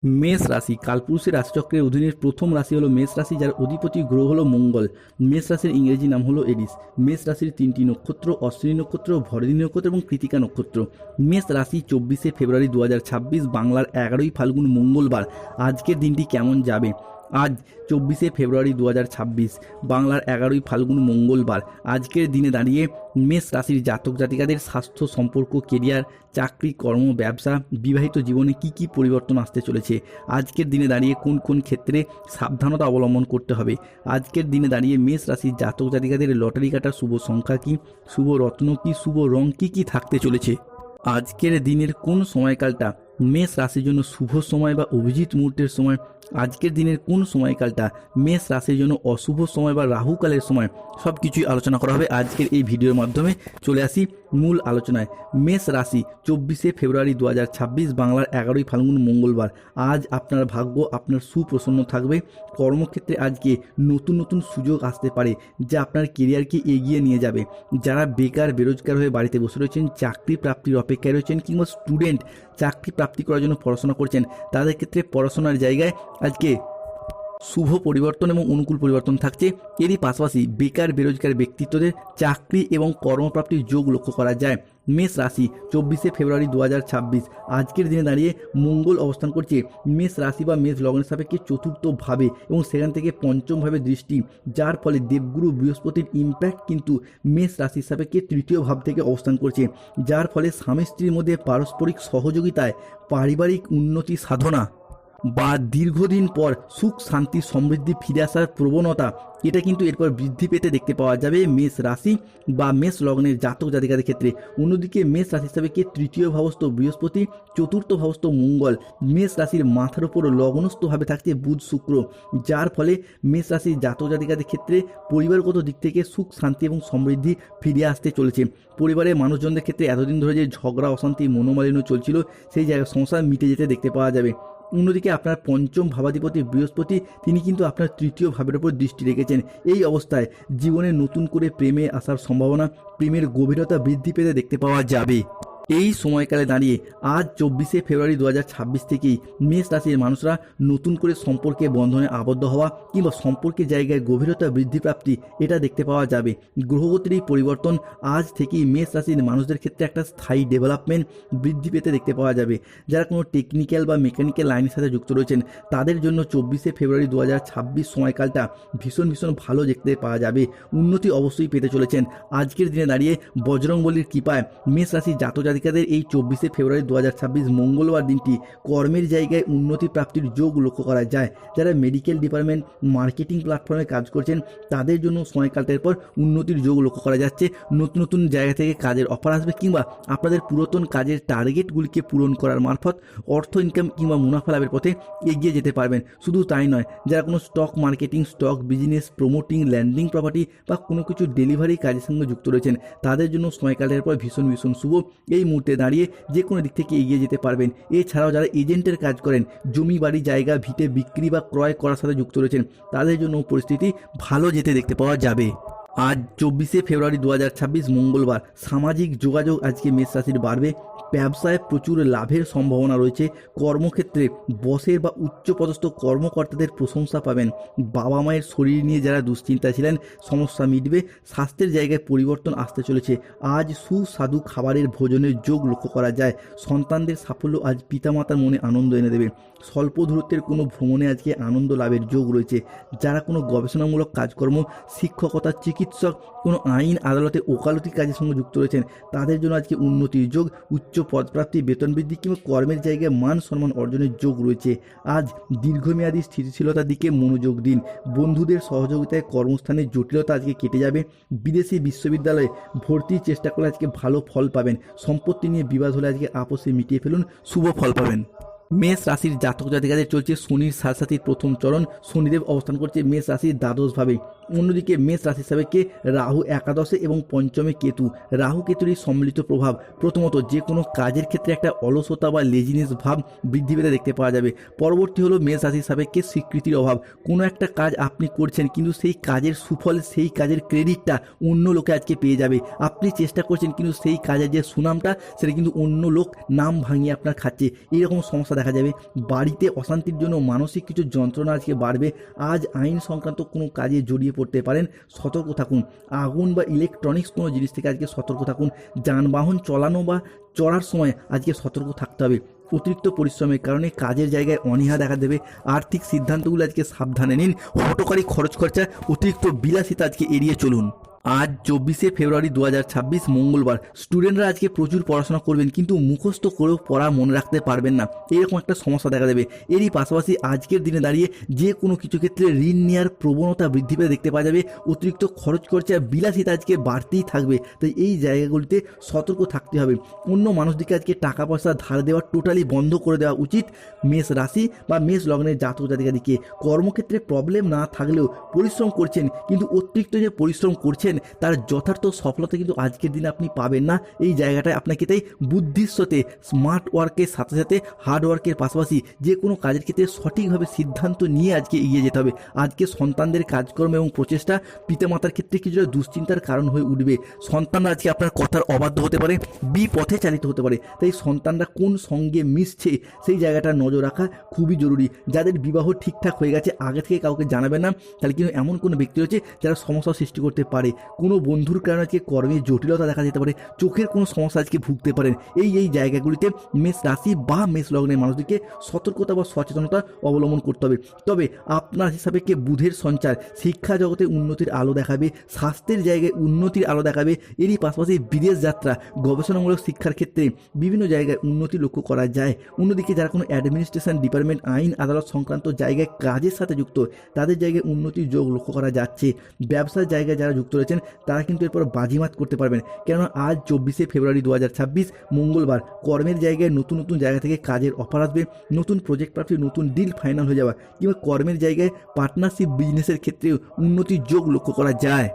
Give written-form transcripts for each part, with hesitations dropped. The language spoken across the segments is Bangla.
মেষ রাশি কালপুরুষের রাশিচক্রের অধীনের প্রথম রাশি হলো মেষ রাশি, যার অধিপতি গ্রহ হলো মঙ্গল। মেষ রাশির ইংরেজি নাম হলো এরিস। মেষ রাশির তিনটি নক্ষত্র অশ্বিনী নক্ষত্র, ভরণী নক্ষত্র এবং কৃতিকা নক্ষত্র। মেষ রাশি 24শে ফেব্রুয়ারি 2026 বাংলার 11ই ফাল্গুন মঙ্গলবার। আজকের দিনটি কেমন যাবে? আজ 24শে ফেব্রুয়ারি 2026 বাংলার 11ই ফাল্গুন মঙ্গলবার। আজকের দিনে দাঁড়িয়ে মেষ রাশির জাতক জাতিকাদের স্বাস্থ্য, সম্পর্ক, কেরিয়ার, চাকরি, কর্ম, ব্যবসা, বিবাহিত জীবনে কি কি পরিবর্তন আসতে চলেছে? আজকের দিনে দাঁড়িয়ে কোন কোন ক্ষেত্রে সাবধানতা অবলম্বন করতে হবে? আজকের দিনে দাঁড়িয়ে মেষ রাশির জাতক জাতিকাদের লটারি কাটার শুভ সংখ্যা কি, শুভ রত্ন কি, শুভ রং কি কি থাকতে চলেছে? আজকের দিনের কোন সময়কালটা মেষ রাশির জন্য শুভ সময় বা অভিজিৎ মুহূর্তের সময়? আজকের দিনের কোন সময়কালটা মেষ রাশির জন্য অশুভ সময় বা রাহুকালের সময়? সব কিছুই আলোচনা করা হবে আজকের এই ভিডিওর মাধ্যমে। চলে আসি মূল আলোচনায়। মেষ রাশি 24শে ফেব্রুয়ারি 2026 বাংলার 11ই ফাল্গুন মঙ্গলবার। আজ আপনার ভাগ্য আপনার সুপ্রসন্ন থাকবে। কর্মক্ষেত্রে আজকে নতুন নতুন সুযোগ আসতে পারে, যা আপনার কেরিয়ারকে এগিয়ে নিয়ে যাবে। যারা বেকার বেরোজগার হয়ে বাড়িতে বসে রয়েছেন, চাকরি প্রাপ্তির অপেক্ষায় রয়েছেন, কিংবা স্টুডেন্ট চাকরি প্রাপ্তি করার জন্য পড়াশোনা করছেন, তাদের ক্ষেত্রে পড়াশোনার জায়গায় আজকে শুভ পরিবর্তন এবং অনুকূল পরিবর্তন থাকছে। এরই পাশাপাশি বেকার বেরোজগার ব্যক্তিত্বদের চাকরি এবং কর্মপ্রাপ্তির যোগ লক্ষ্য করা যায়। মেষ রাশি 24শে ফেব্রুয়ারি 2026 আজকের দিনে দাঁড়িয়ে মঙ্গল অবস্থান করছে মেষ রাশি বা মেষ লগ্নের সাপেক্ষে চতুর্থভাবে এবং সেখান থেকে পঞ্চমভাবে দৃষ্টি, যার ফলে দেবগুরু বৃহস্পতির ইম্প্যাক্ট কিন্তু মেষ রাশির সাপেক্ষে তৃতীয় ভাব থেকে অবস্থান করছে, যার ফলে স্বামী স্ত্রীর মধ্যে পারস্পরিক সহযোগিতায় পারিবারিক উন্নতি সাধনা বা দীর্ঘদিন পর সুখ শান্তি সমৃদ্ধি ফিরে আসার প্রবণতা, এটা কিন্তু এরপর বৃদ্ধি পেতে দেখতে পাওয়া যাবে মেষ রাশি বা মেষ লগ্নের জাতক জাতিকাদের ক্ষেত্রে। অন্যদিকে মেষ রাশি হিসাবে তৃতীয় ভাবস্থ বৃহস্পতি, চতুর্থ ভাবস্থ মঙ্গল, মেষ রাশির মাথার উপর লগ্নস্থভাবে থাকছে বুধ শুক্র, যার ফলে মেষ রাশির জাতক জাতিকাদের ক্ষেত্রে পরিবারগত দিক থেকে সুখ শান্তি এবং সমৃদ্ধি ফিরে আসতে চলেছে। পরিবারের মানুষজনদের ক্ষেত্রে এতদিন ধরে যে ঝগড়া অশান্তি মনোমালিন্য চলছিল, সেই জায়গায় সংসার মিটে যেতে দেখতে পাওয়া যাবে। অন্যদিকে আপনার পঞ্চম ভাবাধিপতি বৃহস্পতি, তিনি কিন্তু আপনার তৃতীয় ভাবের উপর দৃষ্টি রেখেছেন। এই অবস্থায় জীবনে নতুন করে প্রেমে আসার সম্ভাবনা, প্রেমের গভীরতা বৃদ্ধি পেতে দেখতে পাওয়া যাবে। এই সময়কালে দাঁড়িয়ে আজ 24শে ফেব্রুয়ারি 2026 থেকেই মেষ রাশির মানুষরা নতুন করে সম্পর্কে বন্ধনে আবদ্ধ হওয়া কিংবা সম্পর্কের জায়গায় গভীরতা বৃদ্ধি প্রাপ্তি, এটা দেখতে পাওয়া যাবে। গ্রহগতির এই পরিবর্তন আজ থেকেই মেষ রাশির মানুষদের ক্ষেত্রে একটা স্থায়ী ডেভেলপমেন্ট বৃদ্ধি পেতে দেখতে পাওয়া যাবে। যারা কোনো টেকনিক্যাল বা মেকানিক্যাল লাইনের সাথে যুক্ত রয়েছেন, তাদের জন্য 24শে ফেব্রুয়ারি 2026 সময়কালটা ভীষণ ভীষণ ভালো দেখতে পাওয়া যাবে। উন্নতি অবশ্যই পেতে চলেছেন। আজকের দিনে দাঁড়িয়ে বজরংবলীর কৃপায় মেষ রাশির জাতক জাতিকাদের এই 24শে ফেব্রুয়ারি 2026 মঙ্গলবার দিনটি কর্মের জায়গায় উন্নতি প্রাপ্তির যোগ লক্ষ্য করা যায়। যারা মেডিকেল ডিপার্টমেন্ট, মার্কেটিং প্ল্যাটফর্মে কাজ করছেন, তাদের জন্য সময়কালটার পর উন্নতির যোগ লক্ষ্য করা যাচ্ছে। নতুন নতুন জায়গা থেকে কাজের অফার আসবে, কিংবা আপনাদের পুরাতন কাজের টার্গেটগুলিকে পূরণ করার মারফত অর্থ ইনকাম কিংবা মুনাফা লাভের পথে এগিয়ে যেতে পারবেন। শুধু তাই নয়, যারা কোনো stock marketing, stock business, promoting, landing property বা কোনো কিছু ডেলিভারি কাজের সঙ্গে যুক্ত রয়েছেন, তাদের জন্য সময়কালের পর ভীষণ ভীষণ শুভ। এই মুহূর্তে দাঁড়িয়ে যে কোনো দিক থেকে এগিয়ে যেতে পারবেন। এছাড়াও যারা এজেন্টের কাজ করেন, জমি বাড়ি জায়গা ভিটে বিক্রি বা ক্রয় করার সাথে যুক্ত রয়েছেন, তাদের জন্য পরিস্থিতি ভালো যেতে দেখতে পাওয়া যাবে। আজ 24শে ফেব্রুয়ারি 2026 মঙ্গলবার। সামাজিক যোগাযোগ আজকে মেষ রাশির বাড়বে। ব্যবসায় প্রচুর লাভের সম্ভাবনা রয়েছে। কর্মক্ষেত্রে বসের বা উচ্চপদস্থ কর্মকর্তাদের প্রশংসা পাবেন। বাবা মায়ের শরীর নিয়ে যারা দুশ্চিন্তা ছিলেন, সমস্যা মিটবে। স্বাস্থ্যের জায়গায় পরিবর্তন আসতে চলেছে। আজ সুস্বাদু খাবারের ভোজনের যোগ লক্ষ্য করা যায়। সন্তানদের সাফল্য আজ পিতামাতার মনে আনন্দ এনে দেবে। স্বল্প দূরত্বের কোনো ভ্রমণে আজকে আনন্দ লাভের যোগ রয়েছে। যারা কোনো গবেষণামূলক কাজকর্ম, শিক্ষকতা, চিকিৎসক, কোনো আইন আদালতে ওকালতি কাজের সঙ্গে যুক্ত রয়েছেন, তাদের জন্য আজকে উন্নতির যোগ। উচ্চ পদপ্রাপ্তি, বেতন বৃদ্ধি কিংবা কর্মের জায়গায় মান সম্মান অর্জনের যোগ রয়েছে। আজ দীর্ঘমেয়াদী স্থিতিশীলতার দিকে মনোযোগ দিন। বন্ধুদের সহযোগিতায় কর্মস্থানের জটিলতা আজকে কেটে যাবে। বিদেশি বিশ্ববিদ্যালয়ে ভর্তির চেষ্টা করলে আজকে ভালো ফল পাবেন। সম্পত্তি নিয়ে বিবাদ হলে আজকে আপোষে মিটিয়ে ফেলুন, শুভ ফল পাবেন। মেষ রাশির জাতক জাতিকাদের চলছে শনির সাড়ে প্রথম চরণ। শনিদেব অবস্থান করছে মেষ রাশির দ্বাদশভাবে। অন্যদিকে মেষ রাশি সাপেক্ষে রাহু একাদশে এবং পঞ্চমে কেতু। রাহু কেতুর এই সম্মিলিত প্রভাব প্রথমত যে কোনো কাজের ক্ষেত্রে একটা অলসতা বা লেজিনেস ভাব বৃদ্ধি পেতে দেখতে পাওয়া যাবে। পরবর্তী হলো মেষ রাশির সাপেক্ষে স্বীকৃতির অভাব। কোনো একটা কাজ আপনি করছেন কিন্তু সেই কাজের সুফল, সেই কাজের ক্রেডিটটা অন্য লোকে আজকে পেয়ে যাবে। আপনি চেষ্টা করছেন কিন্তু সেই কাজের যে সুনামটা সেটা কিন্তু অন্য লোক নাম ভাঙিয়ে আপনার খাচ্ছে, এরকম সমস্যা দেখা যাবে। বাড়িতে অশান্তির জন্য মানসিক কিছু যন্ত্রণা আজকে বাড়বে। আজ আইন সংক্রান্ত কোনো কাজে জড়িয়ে পড়তে পারেন, সতর্ক থাকুন। আগুন বা ইলেকট্রনিক্স কোনো জিনিস থেকে আজকে সতর্ক থাকুন। যানবাহন চলানো বা চড়ার সময় আজকে সতর্ক থাকতে হবে। অতিরিক্ত পরিশ্রমের কারণে কাজের জায়গায় অনীহা দেখা দেবে। আর্থিক সিদ্ধান্তগুলো আজকে সাবধানে নিন। হঠকারী খরচ খরচা, অতিরিক্ত বিলাসিতা আজকে এড়িয়ে চলুন। আজ 24শে ফেব্রুয়ারি 2026 মঙ্গলবার। স্টুডেন্টরা আজকে প্রচুর পড়াশোনা করবেন কিন্তু মুখস্থ করেও পড়া মনে রাখতে পারবেন না, এরকম একটা সমস্যা দেখা দেবে। এরই পাশাপাশি আজকের দিনে দাঁড়িয়ে যে কোনো কিছু ক্ষেত্রে ঋণ নেওয়ার প্রবণতা বৃদ্ধি পেতে দেখতে পাওয়া যাবে। অতিরিক্ত খরচ খরচা, বিলাসিতা আজকে বাড়তেই থাকবে। তাই এই জায়গাগুলিতে সতর্ক থাকতে হবে। অন্য মানুষদিকে আজকে টাকা পয়সা ধার দেওয়া টোটালি বন্ধ করে দেওয়া উচিত মেষ রাশি বা মেষ লগ্নের জাতক জাতিকাদিকে। কর্মক্ষেত্রে প্রবলেম না থাকলেও পরিশ্রম করছেন, কিন্তু অতিরিক্ত যে পরিশ্রম করছেন তার যথার্থ সফলতা কিন্তু আজকের দিনে আপনি পাবেন না। এই জায়গাটায় আপনাকে তাই বুদ্ধির সাথে স্মার্ট ওয়ার্কের সাথে সাথে হার্ড ওয়ার্কের পাশাপাশি যে কোনো কাজের ক্ষেত্রে সঠিকভাবে সিদ্ধান্ত নিয়ে আজকে এগিয়ে যেতে হবে। আজকে সন্তানদের কাজকর্ম এবং প্রচেষ্টা পিতামাতার ক্ষেত্রে কিছুটা দুশ্চিন্তার কারণ হয়ে উঠবে। সন্তানরা আজকে আপনার কথার অবাধ্য হতে পারে, বিপথে চালিত হতে পারে। তাই সন্তানরা কোন সঙ্গে মিশছে সেই জায়গাটা নজর রাখা খুবই জরুরি। যাদের বিবাহ ঠিকঠাক হয়ে গেছে আগে থেকে কাউকে জানাবেন না, তাহলে কিন্তু এমন কোনো ব্যক্তি রয়েছে যারা সমস্যা সৃষ্টি করতে পারে। কোনো বন্ধুর কারণে আজকে কর্মের জটিলতা দেখা যেতে পারে, চোখের কোনো সমস্যা আজকে ভুগতে পারেন। এই জায়গাগুলিতে মেষ রাশি বা মেষ লগ্নের মানুষদেরকে সতর্কতা বা সচেতনতা অবলম্বন করতে হবে। তবে আপনার হিসাবে কে বুধের সঞ্চার শিক্ষা জগতে উন্নতির আলো দেখাবে, স্বাস্থ্যের জায়গায় উন্নতির আলো দেখাবে। এরই পাশাপাশি বিদেশ যাত্রা, গবেষণামূলক শিক্ষার ক্ষেত্রে বিভিন্ন জায়গায় উন্নতি লক্ষ্য করা যায়। অন্যদিকে যারা কোনো অ্যাডমিনিস্ট্রেশন ডিপার্টমেন্ট, আইন আদালত সংক্রান্ত জায়গায় কাজের সাথে যুক্ত, তাদের জায়গায় উন্নতির যোগ লক্ষ্য করা যাচ্ছে। ব্যবসার জায়গায় যারা যুক্ত রয়েছেন তারা কিন্তু এরপর বাজিমাত করতে পারবেন, কেননা আজ 24শে ফেব্রুয়ারি 2026 মঙ্গলবার। কর্মের জায়গায় নতুন নতুন জায়গা থেকে কাজের অফার আসবে, নতুন প্রজেক্ট প্রাপ্তি, নতুন ডিল ফাইনাল হয়ে যাওয়া, কিংবা কর্মের জায়গায় পার্টনারশিপ বিজনেসের ক্ষেত্রেও উন্নতির যোগ লক্ষ্য করা যায়।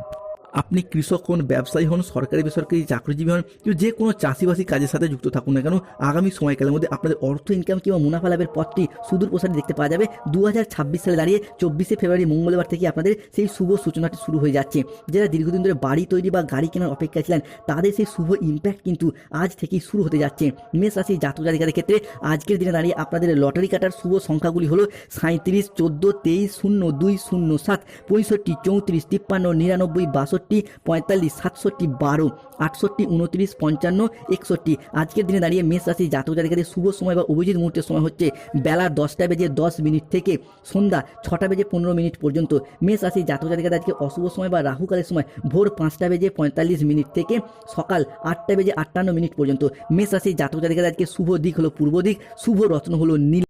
আপনি কৃষক হন, ব্যবসায়ী হন, সরকারি বেসরকারি চাকরিজীবী হন, কিন্তু যে কোনো চাষিবাসী কাজের সাথে যুক্ত থাকুন না কেন, আগামী সময়কালের মধ্যে আপনাদের অর্থ ইনকাম কিংবা মুনাফা লাভের পথটি সুদূর প্রসারী দেখতে পাওয়া যাবে। 2026 সালে দাঁড়িয়ে 24শে ফেব্রুয়ারি মঙ্গলবার থেকে আপনাদের সেই শুভ সূচনাটি শুরু হয়ে যাচ্ছে। যারা দীর্ঘদিন ধরে বাড়ি তৈরি বা গাড়ি কেনার অপেক্ষায় ছিলেন তাদের সেই শুভ ইম্প্যাক্ট কিন্তু আজ থেকেই শুরু হতে যাচ্ছে। মেষ রাশি জাতক জাতিকাদের ক্ষেত্রে আজকের দিনে দাঁড়িয়ে আপনাদের লটারি কাটার শুভ সংখ্যাগুলি হলো 37, 14, 23, 02, 07, 65, 34, 53, 99, 62, 45, 67, 12, 68, 29, 55, 61। আজকের দিনে দাঁড়িয়ে মেষ রাশি জাতক জাতিকাদের শুভ সময় বা অভিজিৎ মুহূর্তের সময় হচ্ছে বেলা 10:10 থেকে সন্ধ্যা 6:15 পর্যন্ত। মেষ রাশি জাতক জাতিকাদের আজকে অশুভ সময় বা রাহুকালের সময় ভোর 5:45 থেকে সকাল 8:58 পর্যন্ত। মেষ রাশি জাতক জাতিকাদের আজকে শুভ দিক হলো পূর্ব দিক, শুভ রত্ন হলো নীল।